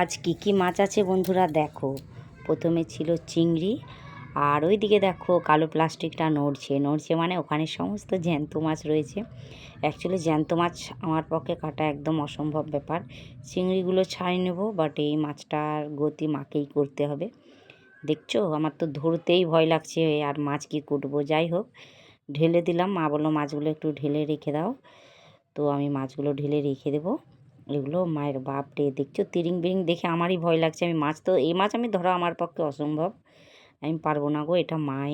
আজ কি মাছ আছে বন্ধুরা দেখো। প্রথমে ছিল চিংড়ি, আর ওইদিকে দেখো কালো প্লাস্টিকটা নড়ছে মানে ওখানে সমস্ত জ্যান্ত মাছ রয়েছে। অ্যাকচুয়ালি জ্যান্ত মাছ আমার পক্ষে কাটা একদম অসম্ভব ব্যাপার। চিংড়িগুলো ছাড়িয়ে নেব, বাট এই মাছটার গতি মাকেই করতে হবে। দেখছো আমার তো ধরতেই ভয় লাগছে, আর মাছ কি কুটবো। যাই হোক, ঢেলে দিলাম। মা বললো মাছগুলো একটু ঢেলে রেখে দাও, তো আমি মাছগুলো ঢেলে রেখে দেবো। এগুলো মায়ের বাপরে, দেখছো তিরিং বিরিং দেখে আমারই ভয় লাগছে। এই মাছ আমি ধরা আমার পক্ষে অসম্ভব, আমি পারবো না গো। এটা মাই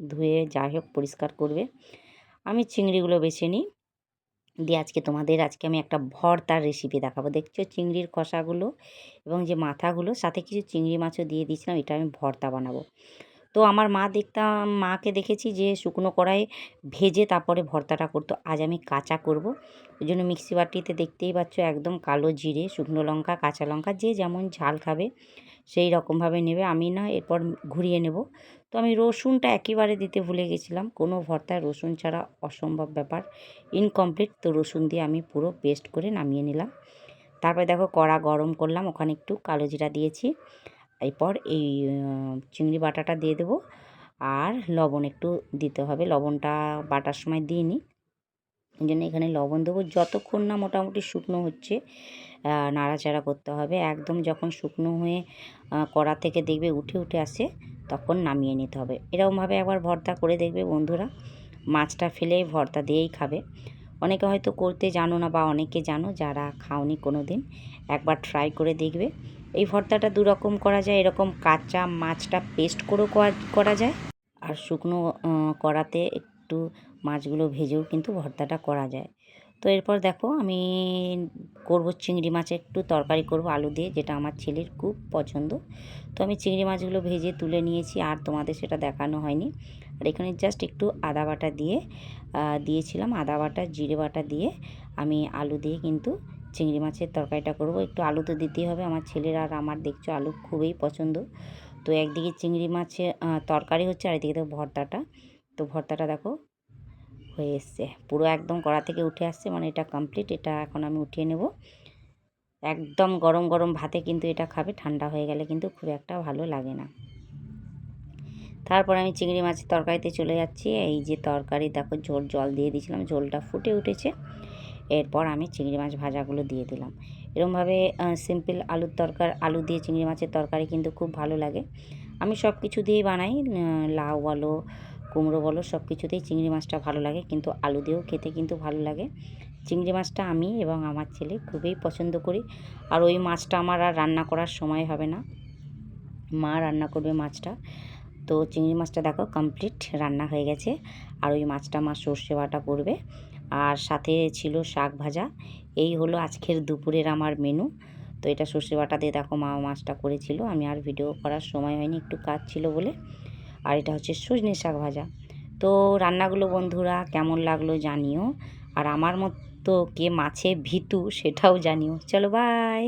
ধুয়ে যাই হোক পরিষ্কার করবে। আমি চিংড়িগুলো বেছে নিই, দিয়ে আজকে আমি একটা ভর্তার রেসিপি দেখাবো। দেখছো চিংড়ির খোসাগুলো এবং যে মাথাগুলো, সাথে কিছু চিংড়ি মাছও দিয়ে দিয়েছিলাম। এটা আমি ভর্তা বানাবো। তো আমার মাকে দেখেছি যে শুকনো কড়াইয়ে ভেজে তারপরে ভর্তাটা করতো। আজ আমি কাঁচা করব। ওই জন্য মিক্সি বাটিতে দেখতেই পাচ্ছ একদম কালো জিরে, শুকনো লঙ্কা, কাঁচা লঙ্কা, যে যেমন ঝাল খাবে সেই রকমভাবে নেবে। আমি না এরপর ঘুরিয়ে নেব। তো আমি রসুনটা একেবারে দিতে ভুলে গেছিলাম। কোনো ভর্তায় রসুন ছাড়া অসম্ভব ব্যাপার, ইনকমপ্লিট। তো রসুন দিয়ে আমি পুরো পেস্ট করে নামিয়ে নিলাম। তারপরে দেখো কড়া গরম করলাম, ওখানে একটু কালো জিরা দিয়েছি। এরপর এই চিংড়ি বাটাটা দিয়ে দেবো, আর লবণ একটু দিতে হবে। লবণটা বাটার সময় দিইনি, এই জন্য এখানে লবণ দেবো। যতক্ষণ না মোটামুটি শুকনো হচ্ছে নাড়াচাড়া করতে হবে। একদম যখন শুকনো হয়ে কড়া থেকে দেখবে উঠে আসে, তখন নামিয়ে নিতে হবে। এরকমভাবে একবার ভর্তা করে দেখবে বন্ধুরা, মাছটা ফেলে ভর্তা দিয়েই খাবে। অনেকে হয়তো করতে জানো না, বা অনেকে জানো, যারা খাওনি কোনো দিন একবার ট্রাই করে দেখবে। এই ভর্তাটা দুরকম করা যায়, এরকম কাঁচা মাছটা পেস্ট করেও করা যায়, আর শুকনো কড়াতে একটু মাছগুলো ভেজেও কিন্তু ভর্তাটা করা যায়। তো এরপর দেখো আমি করব চিংড়ি মাছের একটু তরকারি করব আলু দিয়ে, যেটা আমার ছেলের খুব পছন্দ। তো আমি চিংড়ি মাছগুলো ভেজে তুলে নিয়েছি, আর তোমাদের সেটা দেখানো হয়নি। আর এখানে জাস্ট একটু আদা বাটা দিয়েছিলাম, আদা বাটা জিরে বাটা দিয়ে আমি আলু দিয়ে কিন্তু চিংড়ি মাছের তরকারিটা করব। একটু আলু তো দিতেই হবে, আমার ছেলের আর আমার দেখছো আলু খুবই পছন্দ। তো একদিকে চিংড়ি মাছের তরকারি হচ্ছে, আর এদিকে দেখো ভর্তাটা। তো ভর্তাটা দেখো হয়ে এসছে, পুরো একদম কড়া থেকে উঠে আসছে, মানে এটা কমপ্লিট। এটা এখন আমি উঠিয়ে নেব। একদম গরম গরম ভাতে কিন্তু এটা খাবে, ঠান্ডা হয়ে গেলে কিন্তু খুব একটা ভালো লাগে না। তারপর আমি চিংড়ি মাছের তরকারিতে চলে যাচ্ছি। এই যে তরকারি দেখো, জল দিয়ে দিয়েছিলাম, ঝোলটা ফুটে উঠেছে। এরপর আমি চিংড়ি মাছ ভাজাগুলো দিয়ে দিলাম। এরকমভাবে সিম্পল আলু দিয়ে চিংড়ি মাছের তরকারি কিন্তু খুব ভালো লাগে। আমি সব কিছু দিয়েই বানাই, লাউ বলো, কুমড়ো বলো, সব কিছুতেই চিংড়ি মাছটা ভালো লাগে, কিন্তু আলু দিয়েও খেতে কিন্তু ভালো লাগে। চিংড়ি মাছটা আমি এবং আমার ছেলে খুবই পছন্দ করি। আর ওই মাছটা আমার আর রান্না করার সময় হবে না, মা রান্না করবে মাছটা। তো চিংড়ি মাছটা দেখো কমপ্লিট রান্না হয়ে গেছে। আর ওই মাছটা মা সর্ষে বাটা করবে, আর সাথে ছিল শাক ভাজা। এই হলো আজকের দুপুরের আমার মেনু। তো এটা সর্ষে বাটা দিয়ে দেখো মা মাছটা করেছিল, আমি আর ভিডিও করার সময় হয়নি, একটু কাজ ছিল বলে। আর এটা হচ্ছে সজনে শাক ভাজা। তো রান্নাগুলো বন্ধুরা কেমন লাগলো জানিও, আর আমার মতো কে মাছে ভীতু সেটাও জানিও। চলো বাই।